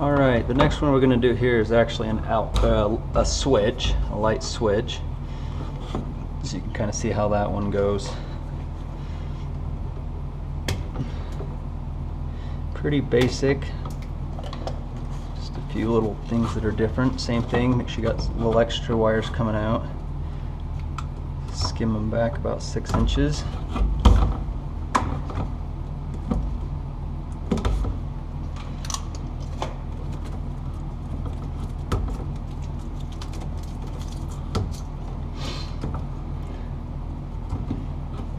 Alright, the next one we're going to do here is actually a switch, a light switch. So you can kind of see how that one goes. Pretty basic. Just a few little things that are different. Same thing, make sure you got little extra wires coming out. Skim them back about 6 inches.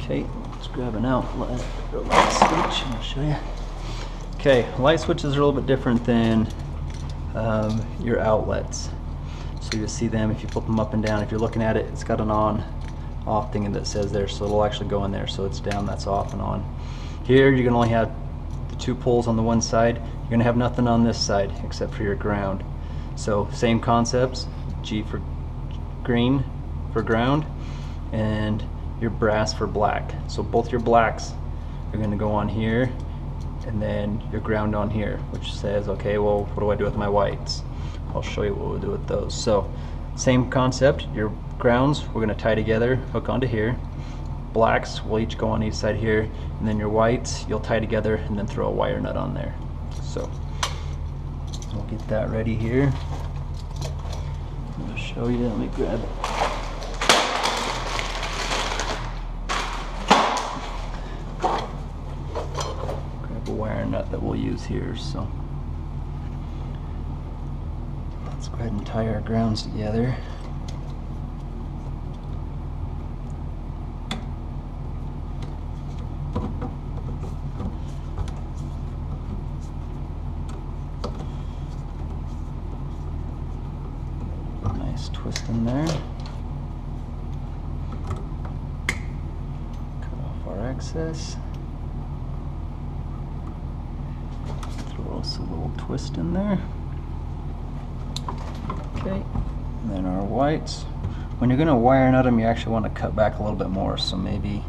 Okay, let's grab an outlet or a light switch and I'll show you. Okay, light switches are a little bit different than your outlets. So you'll see them if you flip them up and down. If you're looking at it, it's got an on off thing that says there, so it'll actually go in there. So it's down, that's off and on. Here you're gonna only have the 2 poles on the one side. You're gonna have nothing on this side except for your ground. So same concepts, G for green for ground and your brass for black. So both your blacks are gonna go on here and then your ground on here, which says, okay, well, what do I do with my whites? I'll show you what we'll do with those. So same concept, your grounds we're going to tie together, hook onto here. Blacks will each go on each side here, and then your whites you'll tie together and then throw a wire nut on there. So we'll get that ready here. I'll show you, let me grab it. Wire nut that we'll use here. So let's go ahead and tie our grounds together. Nice twist in there. Cut off our excess. A little twist in there. Okay, and then our whites. When you're going to wire nut them, you actually want to cut back a little bit more, so maybe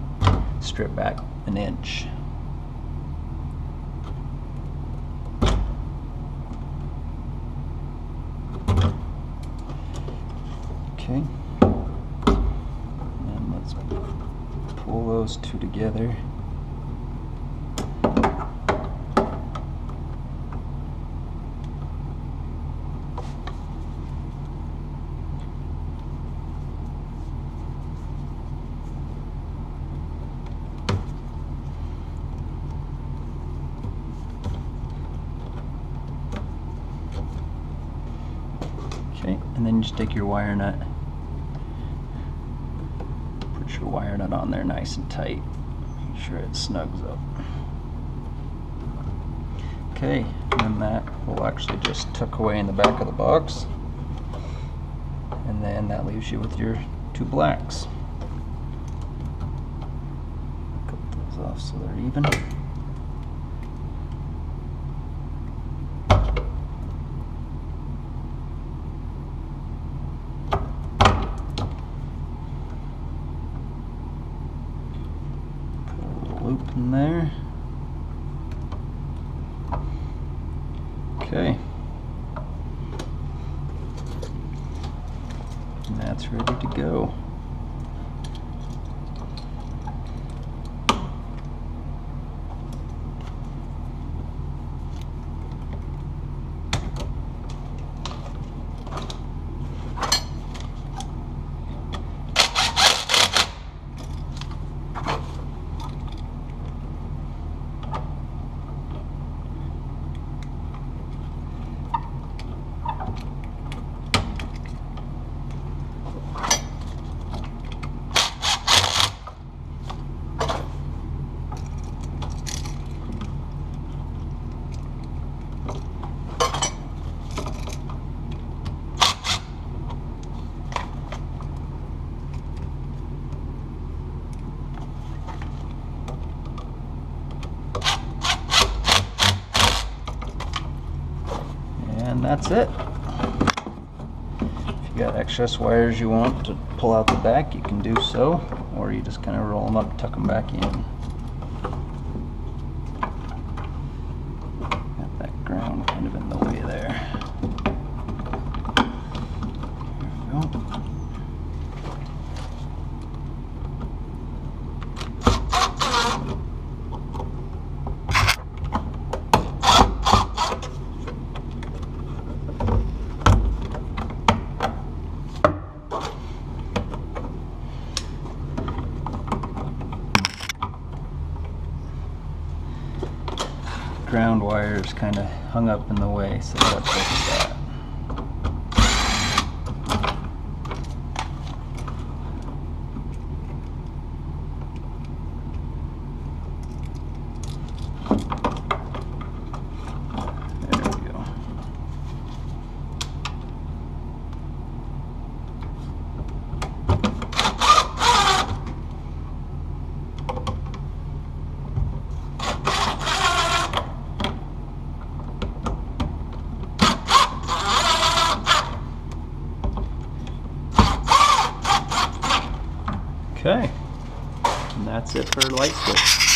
strip back 1 inch. Okay, and let's pull those 2 together. Okay, and then you just take your wire nut, put your wire nut on there nice and tight, make sure it snugs up. Okay, and then that will actually just tuck away in the back of the box, and then that leaves you with your 2 blacks. Cut those off so they're even. Loop in there. Okay. And that's ready to go. And that's it. If you got excess wires you want to pull out the back, you can do so, or you just kind of roll them up, tuck them back in. Got that ground kind of in the way there. wires kind of hung up in the way, so I gotta fix that. There we go. Okay, and that's it for light switch.